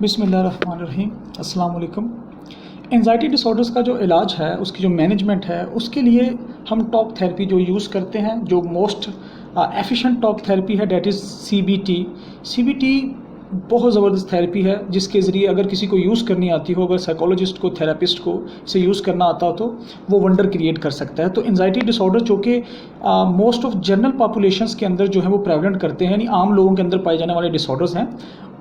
बिस्मिल्लाहिर्रहमानिर्रहीम, अस्सलाम वालेकुम। एंजाइटी डिसऑर्डर्स का जो इलाज है, उसकी जो मैनेजमेंट है, उसके लिए हम टॉक थेरेपी जो यूज़ करते हैं, जो मोस्ट एफिशिएंट टॉक थेरेपी है, डेट इज़ सीबीटी। सीबीटी बहुत ज़बरदस्त थेरेपी है, जिसके ज़रिए अगर किसी को यूज़ करनी आती हो, अगर साइकोलॉजिस्ट को, थेरेपिस्ट को इसे यूज़ करना आता हो, तो वो वंडर क्रिएट कर सकता है। तो एंजाइटी डिसऑर्डर जो कि मोस्ट ऑफ जनरल पॉपुलेशंस के अंदर जो है वो प्रेवलेंट करते हैं, यानी आम लोगों के अंदर पाए जाने वाले डिसऑर्डर्स हैं,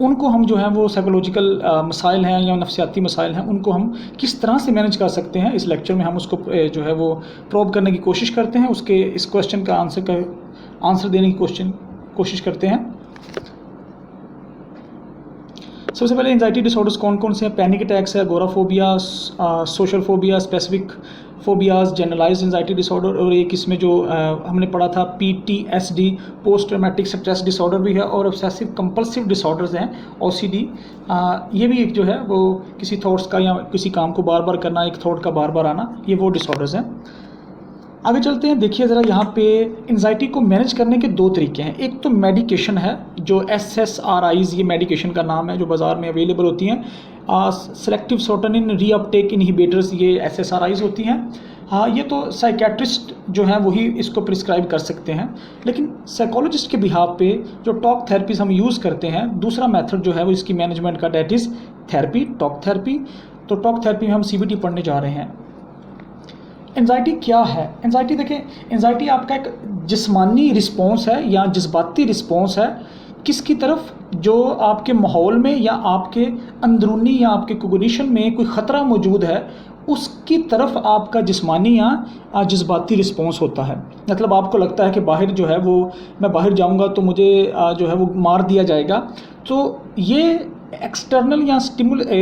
उनको हम जो है वो साइकोलॉजिकल मसाइल हैं या नफ्सियाती मसाइल हैं, उनको हम किस तरह से मैनेज कर सकते हैं, इस लेक्चर में हम उसको जो है वो प्रोब करने की कोशिश करते हैं। उसके इस क्वेश्चन का आंसर देने की कोशिश करते हैं। सबसे पहले एंजाइटी डिसऑर्डर्स कौन कौन से हैं? पैनिक अटैक्स है, agoraphobia, social phobia, specific phobias, generalised anxiety disorder, और एक इसमें जो हमने पढ़ा था PTSD, post traumatic stress disorder भी है, और ऑब्सेसिव कंपल्सिव डिसऑर्डर्स हैं, ओसीडी। ये भी एक जो है वो किसी थॉट्स का या किसी काम को बार बार करना, एक थॉट का बार बार आना, ये वो डिसऑर्डर्स हैं। आगे चलते हैं। देखिए ज़रा, यहाँ पे एंजाइटी को मैनेज करने के दो तरीके हैं। एक तो मेडिकेशन है, जो SSRIs, ये मेडिकेशन का नाम है, जो बाज़ार में अवेलेबल होती हैं। सेलेक्टिव सेरोटोनिन रीअपटेक इनहिबिटर्स, ये SSRIs होती हैं। हाँ, ये तो साइकेट्रिस्ट जो हैं वही इसको प्रिस्क्राइब कर सकते हैं, लेकिन साइकोलॉजिस्ट के बिहाफ पे जो टॉक थेरेपीज हम यूज़ करते हैं, दूसरा मेथड जो है वो इसकी मैनेजमेंट का, that is therapy, talk therapy. तो टॉक थेरेपी में हम CBT पढ़ने जा रहे हैं। एंजाइटी क्या है? एंजाइटी देखें, एंजाइटी आपका एक जिस्मानी रिस्पॉन्स है या जज्बाती रिस्पॉन्स है किसकी तरफ, जो आपके माहौल में या आपके अंदरूनी या आपके कोग्निशन में कोई ख़तरा मौजूद है, उसकी तरफ आपका जिस्मानी या जज्बाती रिस्पॉन्स होता है। मतलब आपको लगता है कि बाहर जो है वो, मैं बाहर जाऊंगा तो मुझे जो है वो मार दिया जाएगा। तो ये एक्सटर्नल या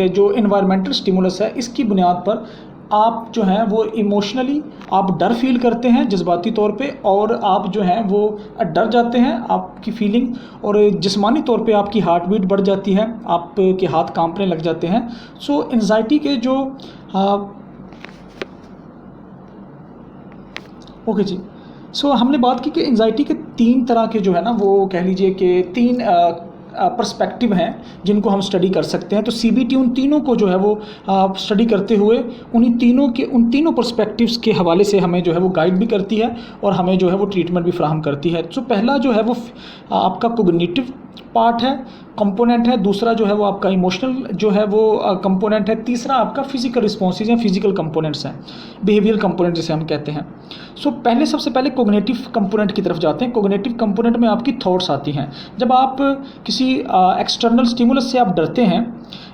जो इन्वायरमेंटल स्टिमुलस है, इसकी बुनियाद पर आप जो हैं वो इमोशनली आप डर फील करते हैं जज्बाती तौर पे, और आप जो हैं वो डर जाते हैं, आपकी फीलिंग, और जिस्मानी तौर पे आपकी हार्ट बीट बढ़ जाती है, आपके हाथ कांपने लग जाते हैं। सो एंजाइटी के जो ओके जी, सो हमने बात की कि एंजाइटी के 3 तरह के जो है ना, वो कह लीजिए कि 3 पर्सपेक्टिव हैं जिनको हम स्टडी कर सकते हैं। तो CBT उन तीनों को जो है वो स्टडी करते हुए उन तीनों पर्सपेक्टिव्स के हवाले से हमें जो है वो गाइड भी करती है, और हमें जो है वो ट्रीटमेंट भी फ्राहम करती है। तो पहला जो है वो आपका कोग्निटिव पार्ट है, कंपोनेंट है। दूसरा जो है वो आपका इमोशनल जो है वो कंपोनेंट है। तीसरा आपका फिजिकल रिस्पॉन्सेज या फिजिकल कंपोनेंट्स हैं, बिहेवियर कंपोनेंट जिसे हम कहते हैं। सो सबसे पहले कोग्निटिव कंपोनेंट की तरफ जाते हैं। कोग्निटिव कंपोनेंट में आपकी थॉट्स आती हैं। जब आप किसी एक्सटर्नल स्टिमुलस से आप डरते हैं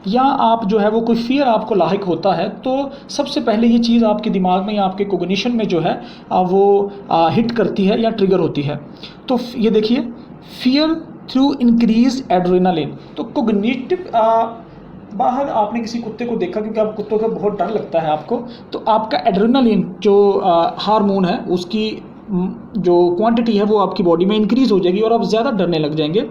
या आप जो है वो कोई फियर आपको लाहिक होता है, तो सबसे पहले ये चीज़ आपके दिमाग में या आपके कोग्निशन में जो है वो हिट करती है या ट्रिगर होती है। तो ये देखिए, फियर थ्रू इंक्रीज एड्रेनालिन। तो कोग्निटिव, बाहर आपने किसी कुत्ते को देखा, क्योंकि आप कुत्तों का बहुत डर लगता है आपको, तो आपका एड्रेनालिन जो हार्मोन है, उसकी जो क्वांटिटी है वो आपकी बॉडी में इंक्रीज हो जाएगी और आप ज़्यादा डरने लग जाएंगे।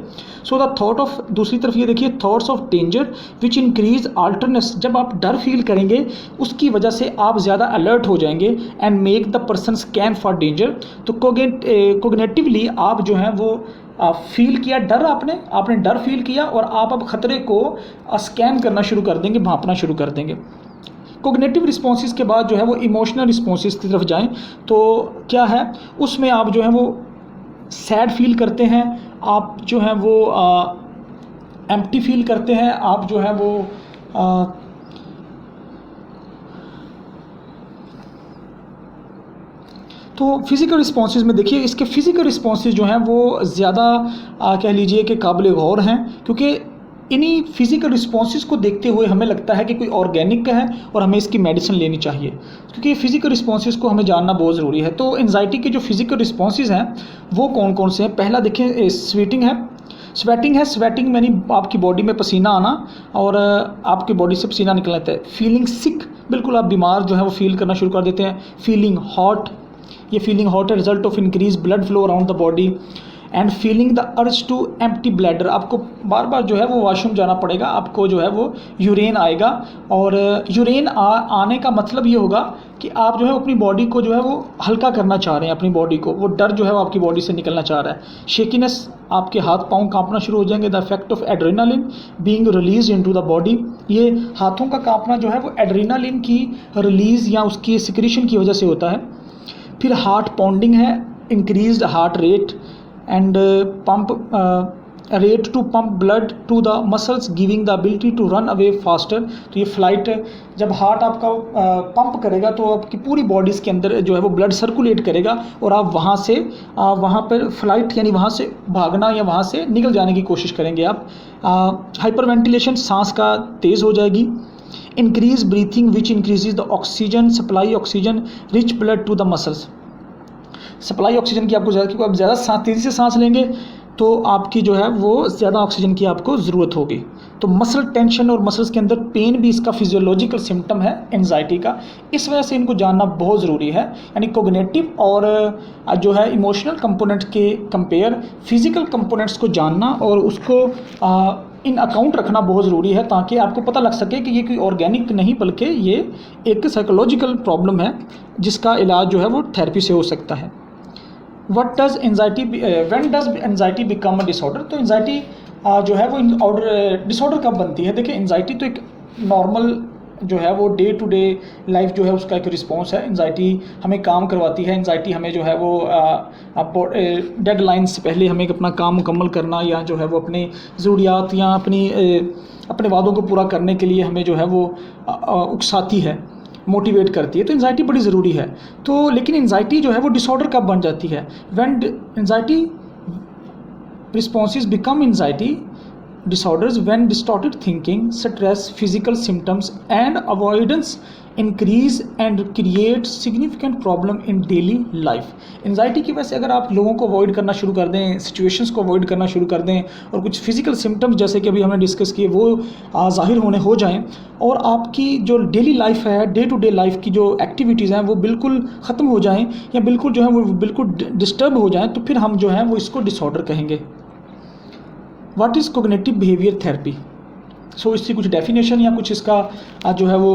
सो द थॉट ऑफ, दूसरी तरफ ये देखिए, thoughts of danger which increase alertness. जब आप डर फील करेंगे, उसकी वजह से आप ज़्यादा अलर्ट हो जाएंगे and make the person scan for danger. तो कोग्निटिवली आप जो हैं वो फील किया डर, आपने डर फील किया, और आप अब ख़तरे को स्कैन करना शुरू कर देंगे, भांपना शुरू कर देंगे। कोग्निटिव रिस्पॉन्सेज के बाद जो है वो इमोशनल रिस्पॉन्सेज की तरफ जाएं, तो क्या है उसमें आप जो है वो सैड फील करते हैं, आप जो है वो एम्प्टी फील करते हैं, आप जो है वो तो फिज़िकल रिस्पॉन्सेज में देखिए, इसके फिज़िकल रिस्पॉन्सेज जो हैं वो ज़्यादा कह लीजिए कि काबिल गौर हैं, क्योंकि इन्हीं फिज़िकल रिस्पॉन्सेज को देखते हुए हमें लगता है कि कोई ऑर्गेनिक है और हमें इसकी मेडिसिन लेनी चाहिए, क्योंकि फिज़िकल रिस्पॉन्सेज को हमें जानना बहुत ज़रूरी है। तो एंजाइटी के जो फिज़िकल रिस्पॉन्सेज हैं वो कौन कौन से हैं? पहला देखें, स्वेटिंग है। स्वेटिंग यानी आपकी बॉडी में पसीना आना, और आपकी बॉडी से पसीना निकल आता है। फीलिंग सिक, बिल्कुल आप बीमार जो है वो फील करना शुरू कर देते हैं। फीलिंग हॉट, ये फीलिंग हॉट है result of increase blood flow around the body. And feeling the urge to empty bladder, आपको बार बार जो है वो वॉशरूम जाना पड़ेगा, आपको जो है वो यूरेन आएगा, और यूरेन आने का मतलब ये होगा कि आप जो है अपनी बॉडी को जो है वो हल्का करना चाह रहे हैं, अपनी बॉडी को, वो डर जो है वो आपकी बॉडी से निकलना चाह रहा है। शेकीनेस आपके हाथ पाँव कांपना शुरू हो जाएंगे। The effect of adrenaline being release into the body, ये हाथों का कांपना जो है वो एड्रेनालिन की रिलीज़ या उसकी सिक्रीशन की वजह से होता है। फिर हार्ट पाउंडिंग है, increased heart rate and pump rate to pump blood to the muscles giving the ability to run away faster. तो ये फ्लाइट, जब हार्ट आपका पंप करेगा तो आपकी पूरी बॉडीज़ के अंदर जो है वो ब्लड सर्कुलेट करेगा और आप वहाँ से वहाँ पर फ्लाइट यानी वहाँ से भागना या वहाँ से निकल जाने की कोशिश करेंगे आप। हाइपर वेंटिलेशन, सांस का तेज़ हो जाएगी। Increase breathing which increases the oxygen supply, oxygen rich blood to the muscles. Supply oxygen की आपको ज़्यादा, क्योंकि आप ज़्यादा तेज़ी से सांस लेंगे तो आपकी जो है वो ज़्यादा ऑक्सीजन की आपको ज़रूरत होगी। तो मसल टेंशन और मसल्स के अंदर पेन भी इसका फिजियोलॉजिकल सिम्टम है एंजाइटी का। इस वजह से इनको जानना बहुत ज़रूरी है। यानी कोग्निटिव और जो है इमोशनल कंपोनेंट के कंपेयर फिज़िकल कंपोनेंट्स को जानना और उसको इन अकाउंट रखना बहुत ज़रूरी है, ताकि आपको पता लग सके कि ये कोई ऑर्गेनिक नहीं बल्कि ये एक साइकोलॉजिकल प्रॉब्लम है जिसका इलाज जो है वो थेरेपी से हो सकता है। What does anxiety, when does anxiety become a disorder. तो एंजाइटी जो है वो डिसऑर्डर कब बनती है। देखिए, एंजाइटी तो एक नॉर्मल जो है वो डे टू डे लाइफ जो है उसका एक रिस्पॉन्स है। एंजाइटी हमें काम करवाती है, एंजाइटी हमें जो है वो डेडलाइन से पहले हमें अपना काम मुकम्मल करना या जो है वो अपनी ज़रूरियात या अपने वादों को पूरा करने के लिए हमें जो है वो उकसाती है, मोटिवेट करती है। तो एंजाइटी बड़ी ज़रूरी है। तो लेकिन एंजाइटी जो है वो डिसऑर्डर कब बन जाती है। When anxiety responses become anxiety disorders when distorted thinking, stress, physical symptoms and avoidance increase and create significant problem in daily life। Anxiety की वजह से अगर आप लोगों को अवॉइड करना शुरू कर दें, सिचुएशंस को अवॉइड करना शुरू कर दें और कुछ फिजिकल सिम्टम्स जैसे कि अभी हमने डिस्कस किए वो ज़ाहिर हो जाएं और आपकी जो डेली लाइफ है, डे टू डे लाइफ की जो एक्टिविटीज़ हैं वो बिल्कुल ख़त्म हो जाएं या बिल्कुल जो है वो बिल्कुल डिस्टर्ब हो जाएं, तो फिर हम जो है वो इसको डिसऑर्डर कहेंगे। What is cognitive behaviour therapy. So इसकी कुछ डेफिनेशन या कुछ इसका जो है वो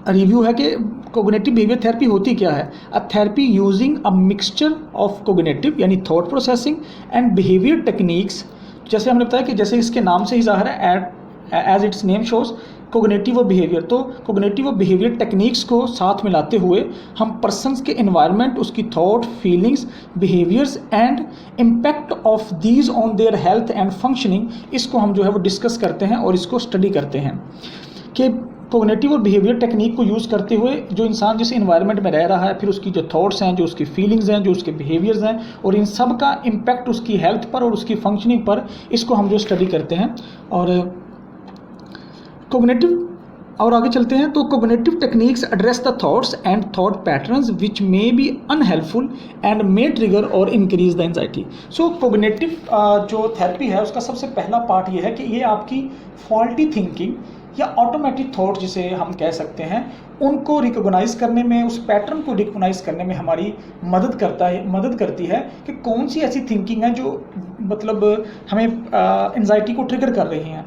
रिव्यू है कि कोग्निटिव बिहेवियर थेरेपी होती क्या है। A therapy using a mixture of cognitive यानी thought processing and behaviour techniques. जैसे हमने बताया कि जैसे इसके नाम से ही ज़ाहिर है, as its name shows cognitive और बिहेवियर, तो कोग्निटिव और बिहेवियर टेक्निक्स को साथ मिलाते हुए हम पर्सन्स के एनवायरनमेंट, उसकी thought, feelings, behaviours and impact of these on their health and functioning, इसको हम जो है वो डिस्कस करते हैं और इसको स्टडी करते हैं कि कोग्निटिव और बिहेवियर टेक्निक को यूज़ करते हुए जो इंसान जिस इन्वायरमेंट में रह रहा है, फिर उसकी जो थॉट्स हैं, जो उसकी फीलिंग्स हैं, जो उसके बिहेवियर्स हैं और इन सब का इम्पैक्ट उसकी हेल्थ पर और उसकी फंक्शनिंग पर, इसको हम जो स्टडी करते हैं। और कोग्निटिव और आगे चलते हैं तो cognitive techniques address the thoughts and thought patterns which may be unhelpful and may trigger और increase the anxiety. So cognitive जो थेरेपी है उसका सबसे पहला पार्ट ये है कि ये आपकी फॉल्टी थिंकिंग या ऑटोमेटिक थॉट जिसे हम कह सकते हैं उनको रिकॉग्नाइज करने में, उस पैटर्न को रिकॉग्नाइज करने में हमारी मदद करती है कि कौन सी ऐसी थिंकिंग है जो मतलब हमें एंजाइटी को ट्रिगर कर रही हैं।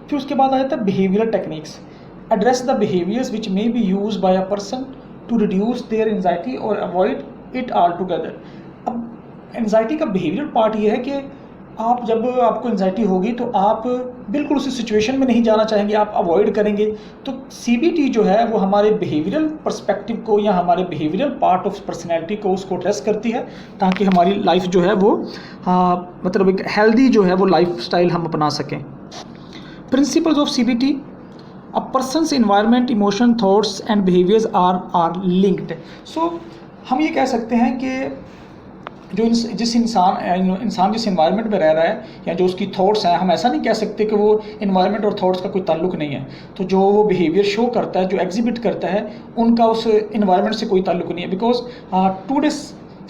फिर उसके बाद आ जाता है behaviour techniques, address the behaviours which may be use by a person to reduce their anxiety और अवॉइड इट ऑल टुगेदर। अब एंजाइटी का बिहेवियर पार्ट ये है कि आप जब आपको एंजाइटी होगी तो आप बिल्कुल उसी सिचुएशन में नहीं जाना चाहेंगे, आप अवॉइड करेंगे। तो CBT जो है वो हमारे बिहेवियरल पर्सपेक्टिव को या हमारे बिहेवियरल पार्ट ऑफ पर्सनैलिटी को उसको एड्रेस करती है ताकि हमारी लाइफ जो है वो मतलब एक हेल्दी जो है वो लाइफ स्टाइल हम अपना सकें। Principles of CBT: a person's environment, emotion, thoughts and behaviors are linked। So हम ये कह सकते हैं कि जो जिस इंसान जिस इन्वायरमेंट में रह रहा है या जो उसकी थॉट्स हैं, हम ऐसा नहीं कह सकते कि वो इन्वायरमेंट और थॉट्स का कोई ताल्लुक नहीं है। तो जो वो बिहेवियर शो करता है, जो एग्जिबिट करता है, उनका उस इन्वायरमेंट से कोई ताल्लुक नहीं है। Because today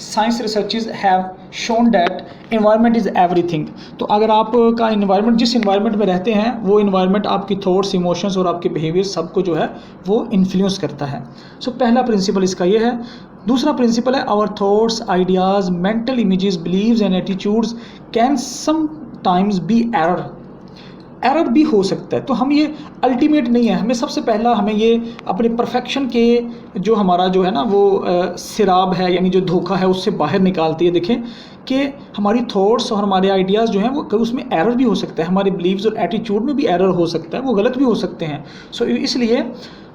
science researches have shown that environment is everything. तो अगर आपका इन्वायरमेंट जिस इन्वायरमेंट में रहते हैं वो इन्वायरमेंट आपकी थॉट्स, इमोशंस और आपके बिहेवियर सबको जो है वो इन्फ्लुएंस करता है। सो पहला प्रिंसिपल इसका ये है। दूसरा प्रिंसिपल है our thoughts, ideas, mental images, beliefs and attitudes can sometimes be error भी हो सकता है। तो हम ये अल्टीमेट नहीं है, हमें सबसे पहला हमें ये अपने परफेक्शन के जो हमारा जो है ना वो सिराब है यानी जो धोखा है उससे बाहर निकालती है। देखें कि हमारी थॉट्स और हमारे आइडियाज़ जो हैं वो उसमें एरर भी हो सकता है, हमारे बिलीव्स और एटीट्यूड में भी एरर हो सकता है, वो गलत भी हो सकते हैं। सो इसलिए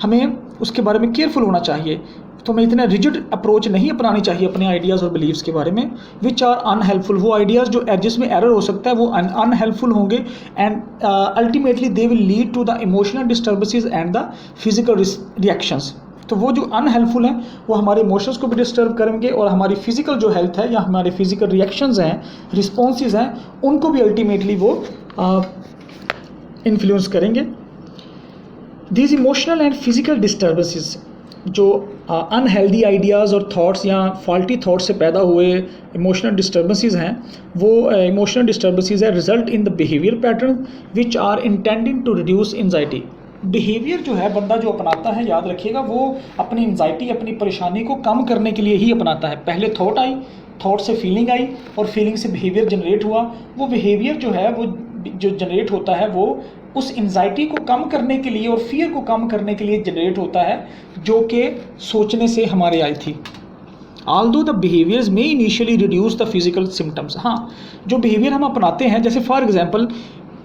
हमें उसके बारे में केयरफुल होना चाहिए। तो हमें इतना रिजिड अप्रोच नहीं अपनानी चाहिए अपने आइडियाज़ और बिलीव्स के बारे में, विच आर अनहेल्पफुल। वो आइडियाज़ जो जिसमें एरर हो सकता है वो अनहेल्पफुल होंगे and ultimately they will lead to the emotional disturbances and the physical reactions. तो वो जो अनहेल्पफुल हैं वो हमारे इमोशंस को भी डिस्टर्ब करेंगे और हमारी फिजिकल जो हेल्थ है या हमारे फिजिकल रिएक्शंस हैं, रिस्पॉन्सेज हैं, उनको भी अल्टीमेटली वो इन्फ्लुएंस करेंगे। These emotional and physical disturbances, जो अनहेल्दी आइडियाज़ और थॉट्स या फॉल्टी थॉट्स से पैदा हुए इमोशनल डिस्टर्बेंसेस हैं, वो इमोशनल डिस्टर्बेंसेस है result in the behaviour pattern which are intending to reduce anxiety. Behaviour जो है बंदा जो अपनाता है, याद रखिएगा, वो अपनी एंजाइटी, अपनी परेशानी को कम करने के लिए ही अपनाता है। पहले थॉट आई, थॉट से फीलिंग आई और फीलिंग से बिहेवियर जनरेट हुआ। वो बिहेवियर जो है वो जो जनरेट होता है वो उस एंजाइटी को कम करने के लिए और फियर को कम करने के लिए जनरेट होता है, जो कि सोचने से हमारे आई थी। Although the behaviors may initially reduce the physical symptoms, हाँ, जो बिहेवियर हम अपनाते हैं, जैसे फॉर एग्जांपल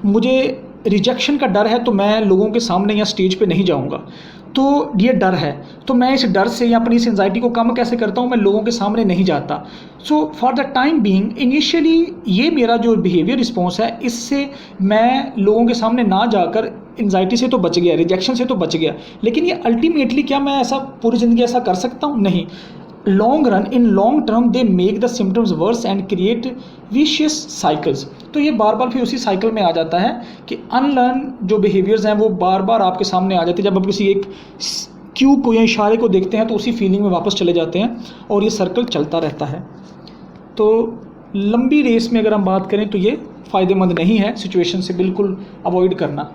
मुझे रिजेक्शन का डर है तो मैं लोगों के सामने या स्टेज पे नहीं जाऊंगा, तो ये डर है, तो मैं इस डर से या अपनी इस एंजाइटी को कम कैसे करता हूँ, मैं लोगों के सामने नहीं जाता। So for the time being initially ये मेरा जो बिहेवियर रिस्पॉन्स है, इससे मैं लोगों के सामने ना जाकर एंजाइटी से तो बच गया, रिजेक्शन से तो बच गया, लेकिन ये अल्टीमेटली क्या मैं ऐसा पूरी ज़िंदगी ऐसा कर सकता हूँ? नहीं। Long run, in long term they make the symptoms worse and create vicious cycles. तो ये बार बार फिर उसी साइकिल में आ जाता है कि अनलर्न जो बिहेवियर्स हैं वो बार बार आपके सामने आ जाते हैं। जब आप किसी एक क्यू को या इशारे को देखते हैं तो उसी फीलिंग में वापस चले जाते हैं और ये सर्कल चलता रहता है। तो लंबी रेस में अगर हम बात करें तो ये फ़ायदेमंद नहीं है, सिचुएशन से बिल्कुल अवॉइड करना।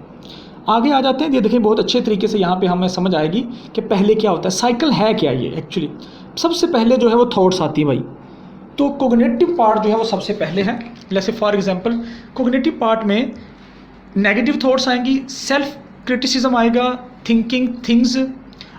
आगे आ जाते हैं, ये देखें बहुत अच्छे तरीके से यहाँ पे हमें समझ आएगी कि पहले क्या होता है, साइकिल है क्या ये एक्चुअली। सबसे पहले जो है वो थॉट्स आती है भाई, तो कोग्निटिव पार्ट जो है वो सबसे पहले है। जैसे फॉर एग्जांपल कोग्निटिव पार्ट में नेगेटिव थॉट्स आएंगी, सेल्फ क्रिटिसिज्म आएगा, thinking things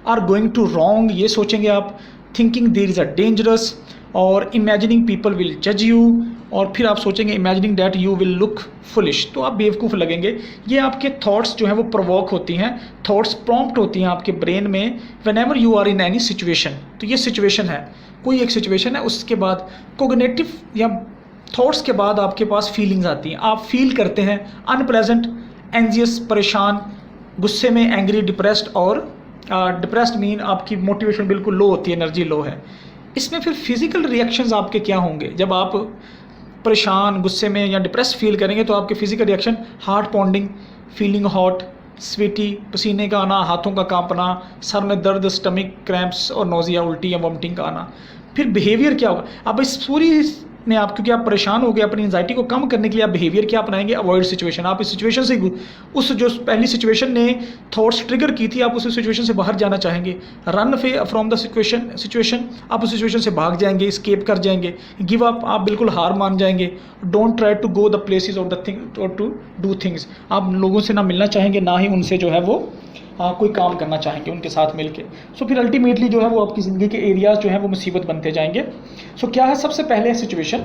are going to wrong, ये सोचेंगे आप, thinking there is a dangerous, और इमेजिनिंग पीपल विल जज यू, और फिर आप सोचेंगे imagining that you will look foolish, तो आप बेवकूफ़ लगेंगे। ये आपके थॉट्स जो हैं वो प्रोवोक होती हैं, थॉट्स प्रॉम्प्ट होती हैं आपके ब्रेन में whenever you are in any situation. तो ये सिचुएशन है, कोई एक सिचुएशन है, उसके बाद कोग्निटिव या थॉट्स के बाद आपके पास फीलिंग्स आती हैं। आप फील करते हैं अनप्लेजेंट, एंजियस, परेशान, गुस्से में, एंग्री, डिप्रेस्ड, और डिप्रेस्ड मीन आपकी मोटिवेशन बिल्कुल लो होती है, एनर्जी लो है। इसमें फिर फिजिकल रिएक्शंस आपके क्या होंगे? जब आप परेशान, गुस्से में या डिप्रेस फील करेंगे तो आपके physical reaction heart पॉन्डिंग, feeling hot, sweaty, पसीने का आना, हाथों का कांपना, सर में दर्द, स्टमक क्रैम्प्स और नोजिया, उल्टी या वॉमिटिंग का आना। फिर बिहेवियर क्या होगा? अब इस पूरी में आप, क्योंकि आप परेशान हो गए, अपनी एंजाइटी को कम करने के लिए आप बिहेवियर क्या अपनाएंगे? Avoid situation. आप इस सिचुएशन से, उस जो पहली सिचुएशन ने थॉट्स ट्रिगर की थी, आप उस सिचुएशन से बाहर जाना चाहेंगे। रन फ्रॉम द सिचुएशन, आप उस सिचुएशन से भाग जाएंगे, स्केप कर जाएंगे। गिव अप, आप बिल्कुल हार मान जाएंगे। Don't try to go the places और द थिंग और टू डू थिंग्स, आप लोगों से ना मिलना चाहेंगे, ना ही उनसे जो है वो कोई काम करना चाहेंगे उनके साथ मिलके। सो फिर अल्टीमेटली जो है वो आपकी ज़िंदगी के एरियाज़ जो है वो मुसीबत बनते जाएंगे। सो क्या है? सबसे पहले सिचुएशन,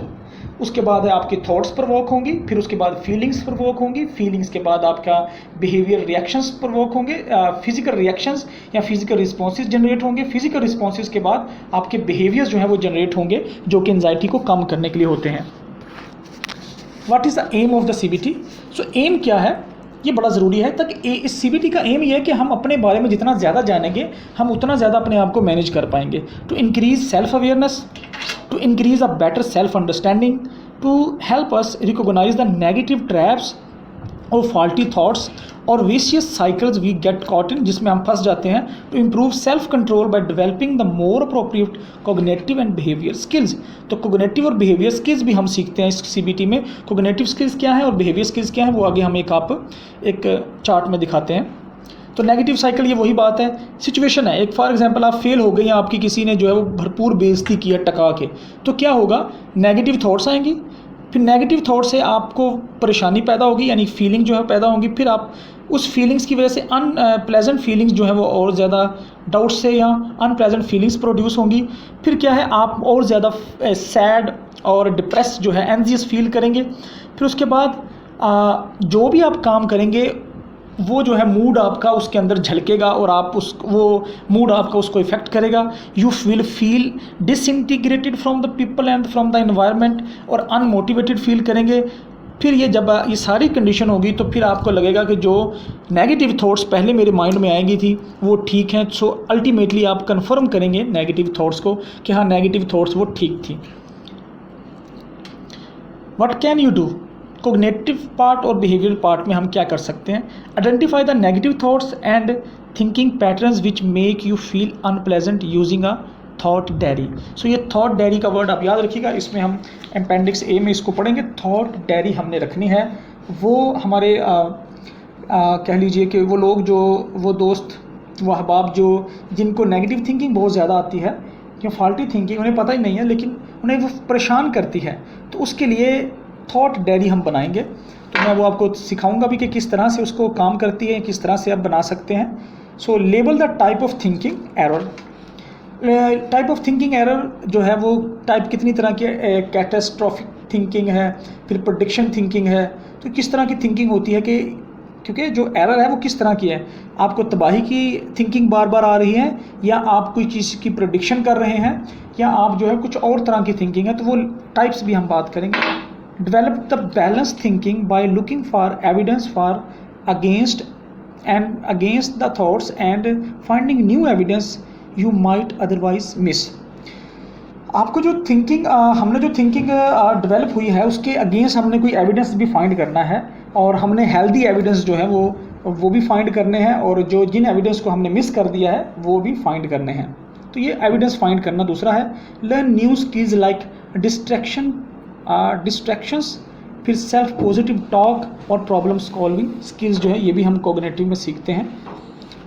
उसके बाद है आपकी थॉट्स प्रवोक होंगी, फिर उसके बाद फीलिंग्स प्रवोक होंगी, फीलिंग्स के बाद आपका बिहेवियर रिएक्शंस प्रवोक होंगे, फिजिकल रिएक्शंस या फिजिकल रिस्पॉन्सेज जनरेट होंगे, फिजिकल रिस्पॉन्सेज के बाद आपके बिहेवियर्स जो हैं वो जनरेट होंगे, जो कि एंजाइटी को कम करने के लिए होते हैं। What is the aim of the CBT? So aim क्या है, ये बड़ा ज़रूरी है। तक इस CBT का एम ये है कि हम अपने बारे में जितना ज़्यादा जानेंगे, हम उतना ज़्यादा अपने आप को मैनेज कर पाएंगे। To increase self awareness, to increase a better self-understanding, to help us recognize the negative traps or faulty thoughts or vicious cycles we get caught in, जिसमें हम फंस जाते हैं। to improve self-control by developing the more appropriate cognitive and behavior skills, तो cognitive और behavior skills भी हम सीखते हैं इस CBT में। cognitive skills क्या है और behavior skills क्या है, वो आगे हम एक चार्ट में दिखाते हैं। तो नेगेटिव साइकिल ये वही बात है, सिचुएशन है। एक फॉर एग्जांपल आप फेल हो गए या आपकी किसी ने जो है वो भरपूर बेइज्जती की है टका के, तो क्या होगा? नेगेटिव थॉट्स आएंगी, फिर नेगेटिव थॉट से आपको परेशानी पैदा होगी, यानी फीलिंग जो है पैदा होंगी। फिर आप उस फीलिंग्स की वजह से अनप्लेजेंट फीलिंग्स जो है वो और ज़्यादा डाउट से या अनप्लेजेंट फीलिंग्स प्रोड्यूस होंगी। फिर क्या है? आप और ज़्यादा सैड और डिप्रेस जो है, एंजियस फील करेंगे। फिर उसके बाद जो भी आप काम करेंगे वो जो है मूड आपका उसके अंदर झलकेगा और आप वो मूड आपका उसको इफ़ेक्ट करेगा। You will feel disintegrated from the people and from the environment, और अनमोटिवेटेड फील करेंगे। फिर ये जब ये सारी कंडीशन होगी तो फिर आपको लगेगा कि जो नेगेटिव थॉट्स पहले मेरे माइंड में आएंगी थी वो ठीक हैं। सो अल्टीमेटली आप कंफर्म करेंगे नेगेटिव थॉट्स को कि हाँ नेगेटिव थॉट्स वो ठीक थी। What can you do? Cognitive part और बिहेवियर पार्ट में हम क्या कर सकते हैं? Identify the negative thoughts and thinking patterns which make you feel unpleasant using a thought diary. So ये थॉट डायरी का वर्ड आप याद रखिएगा, इसमें हम अपेंडिक्स ए में इसको पढ़ेंगे। थॉट डायरी हमने रखनी है। वो हमारे कह लीजिए कि वो लोग जो वो दोस्त वो अहबाब जो जिनको नेगेटिव थिंकिंग बहुत ज़्यादा आती है या फॉल्टी थिंकिंग उन्हें पता ही नहीं है लेकिन उन्हें वो परेशान करती है, तो उसके लिए थॉट डायरी हम बनाएंगे। तो मैं वो आपको सिखाऊंगा भी कि किस तरह से उसको काम करती है, किस तरह से आप बना सकते हैं। So label the type of thinking error. Type of thinking error जो है वो टाइप कितनी तरह की, कैटास्ट्रोफिक थिंकिंग है, फिर प्रेडिक्शन थिंकिंग है। तो किस तरह की थिंकिंग होती है कि क्योंकि जो एरर है वो किस तरह की है, आपको तबाही की थिंकिंग बार बार आ रही है, या आप कोई चीज़ की प्रेडिक्शन कर रहे हैं, या आप जो है कुछ और तरह की थिंकिंग है। तो वो टाइप्स भी हम बात करेंगे। Develop the balanced thinking by looking for evidence for against the thoughts and finding new evidence you might otherwise miss। आपको जो थिंकिंग हमने जो थिंकिंग डेवलप हुई है उसके अगेंस्ट हमने कोई एविडेंस भी फाइंड करना है, और हमने हेल्दी एविडेंस जो है वो भी फाइंड करने हैं, और जो जिन एविडेंस को हमने मिस कर दिया है वो भी फाइंड करने हैं। तो ये एविडेंस फाइंड करना दूसरा है। Learn new skills like distractions, फिर सेल्फ पॉजिटिव टॉक और प्रॉब्लम सॉल्विंग स्किल्स जो है ये भी हम कोग्निटिव में सीखते हैं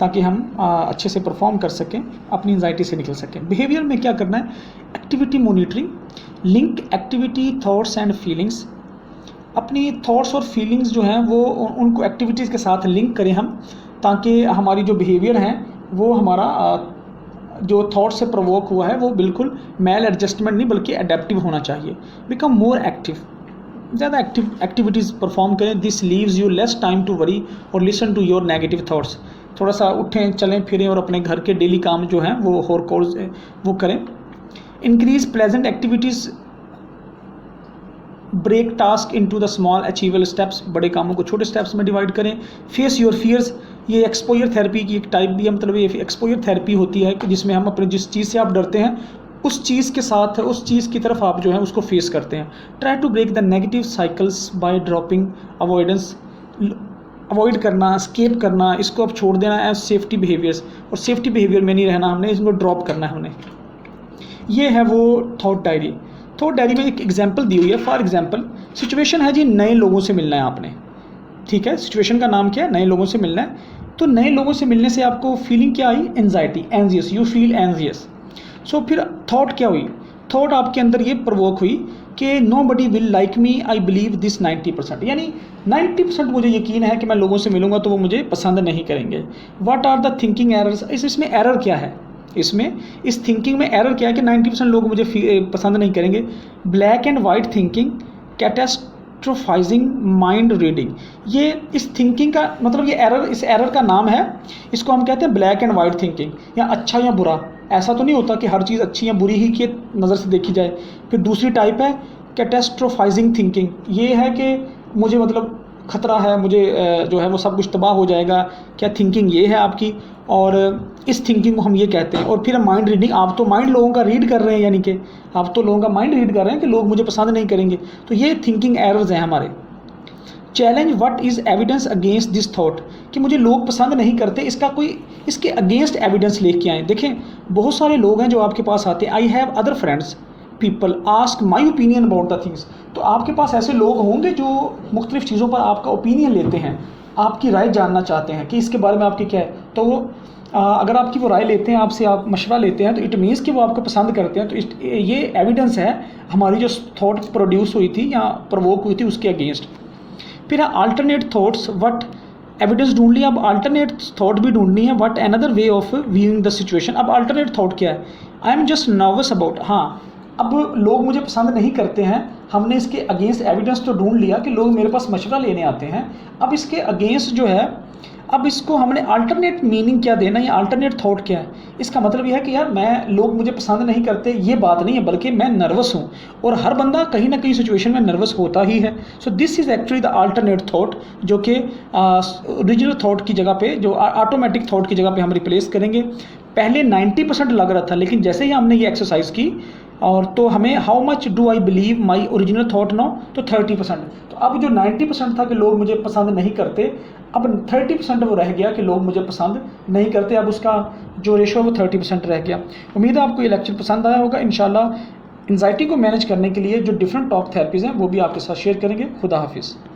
ताकि हम अच्छे से परफॉर्म कर सकें, अपनी एंजाइटी से निकल सकें। बिहेवियर में क्या करना है? Activity monitoring, link activity thoughts and feelings. अपनी थॉट्स और फीलिंग्स जो हैं वो उनको एक्टिविटीज़ के साथ लिंक करें हम, ताकि हमारी जो बिहेवियर हैं वो हमारा जो थॉट से प्रोवोक हुआ है वो बिल्कुल मेल एडजस्टमेंट नहीं बल्कि एडेप्टिव होना चाहिए। बिकम मोर एक्टिव, ज़्यादा एक्टिविटीज़ परफॉर्म करें। This leaves you less time to worry और listen to your negative thoughts. थोड़ा सा उठें चलें फिरें और अपने घर के डेली काम जो हैं वो और कोर्स वो करें। Increase pleasant activities, break task into the small achievable steps. बड़े कामों को छोटे स्टेप्स में डिवाइड करें। फेस योर फियर्स, ये एक्सपोजर थेरेपी की एक टाइप भी है, मतलब ये एक्सपोजर थेरेपी होती है कि जिसमें हम अपने जिस चीज़ से आप डरते हैं उस चीज़ के साथ उस चीज़ की तरफ आप जो है उसको फेस करते हैं। Try to break the negative cycles by dropping avoidance, avoid करना, स्केप करना, इसको अब छोड़ देना एज सेफ्टी बिहेवियर्स, और सेफ्टी बिहेवियर में नहीं रहना हमने, इसको ड्रॉप करना है हमने। ये है वो थॉट डायरी। थॉट डायरी में एक एग्जांपल दी हुई है। फॉर एग्जांपल सिचुएशन है जी, नए लोगों से मिलना है आपने, ठीक है। सिचुएशन का नाम क्या है? नए लोगों से मिलना है। तो नए लोगों से मिलने से आपको फीलिंग क्या आई? Anxiety, anxious, you feel anxious. So फिर थॉट क्या हुई? थॉट आपके अंदर ये प्रवोक हुई कि nobody will like me, I believe this 90%, यानी 90% मुझे यकीन है कि मैं लोगों से मिलूंगा तो वो मुझे पसंद नहीं करेंगे। What are the thinking errors? इसमें एरर क्या है? इस थिंकिंग में एरर क्या है कि 90% लोग मुझे पसंद नहीं करेंगे। Black and white thinking, catastrophising mind reading. ये इस थिंकिंग का मतलब ये एरर, इस एरर का नाम है, इसको हम कहते हैं ब्लैक एंड वाइट थिंकिंग, या अच्छा या बुरा। ऐसा तो नहीं होता कि हर चीज़ अच्छी या बुरी ही की नज़र से देखी जाए। फिर दूसरी टाइप है कैटास्ट्रोफाइजिंग थिंकिंग, ये है कि मुझे मतलब खतरा है, मुझे जो है वो सब कुछ तबाह हो जाएगा, क्या थिंकिंग ये है आपकी, और इस थिंकिंग को हम ये कहते हैं। और फिर माइंड रीडिंग, आप तो माइंड लोगों का रीड कर रहे हैं, यानी कि आप तो लोगों का माइंड रीड कर रहे हैं कि लोग मुझे पसंद नहीं करेंगे, तो ये थिंकिंग एरर्स हैं हमारे। Challenge what is evidence against this thought, कि मुझे लोग पसंद नहीं करते, इसका कोई इसके अगेंस्ट एविडेंस लेके आएँ। देखें बहुत सारे लोग हैं जो आपके पास आते हैं, I have other friends people ask my opinion about the things. तो आपके पास ऐसे लोग होंगे जो मुख्तलिफ़ चीज़ों पर आपका ओपिनियन लेते हैं, आपकी राय जानना चाहते हैं कि इसके बारे में आपकी क्या है। तो वो अगर आपकी वो राय लेते हैं, आपसे आप मशवरा लेते हैं, तो इट मीन्स कि वो आपको पसंद करते हैं। तो ये एविडेंस है हमारी जो थॉट प्रोड्यूस हुई थी या प्रवोक हुई थी उसके अगेंस्ट। फिर है अल्टरनेट थॉट्स, व्हाट एविडेंस ढूंढ लिया, अब अल्टरनेट थॉट भी ढूंढनी है। What another way of viewing the situation. अब अल्टरनेट थॉट क्या है? I am just nervous about, हाँ अब लोग मुझे पसंद नहीं करते हैं, हमने इसके अगेंस्ट एविडेंस तो ढूंढ लिया कि लोग मेरे पास मशवरा लेने आते हैं। अब इसके अगेंस्ट जो है, अब इसको हमने अल्टरनेट मीनिंग क्या देना, या अल्टरनेट थॉट क्या है। इसका मतलब यह है कि यार मैं, लोग मुझे पसंद नहीं करते ये बात नहीं है, बल्कि मैं नर्वस हूँ, और हर बंदा कहीं ना कहीं सिचुएशन में नर्वस होता ही है। So this is actually the alternate thought, जो कि ओरिजिनल थॉट की जगह पे, जो ऑटोमेटिक थॉट की जगह पे हम रिप्लेस करेंगे। पहले 90% लग रहा था, लेकिन जैसे ही हमने ये एक्सरसाइज की और तो हमें how much do I believe my original thought now, तो 30%। तो अब जो 90% था कि लोग मुझे पसंद नहीं करते, अब 30% वो रह गया कि लोग मुझे पसंद नहीं करते। अब उसका जो रेशो है वो 30% रह गया। उम्मीद है आपको ये लेक्चर पसंद आया होगा। इंशाल्लाह एंजाइटी को मैनेज करने के लिए जो डिफरेंट टॉक थेरेपीज़ हैं वो भी आपके साथ शेयर करेंगे। खुदा हाफिज़।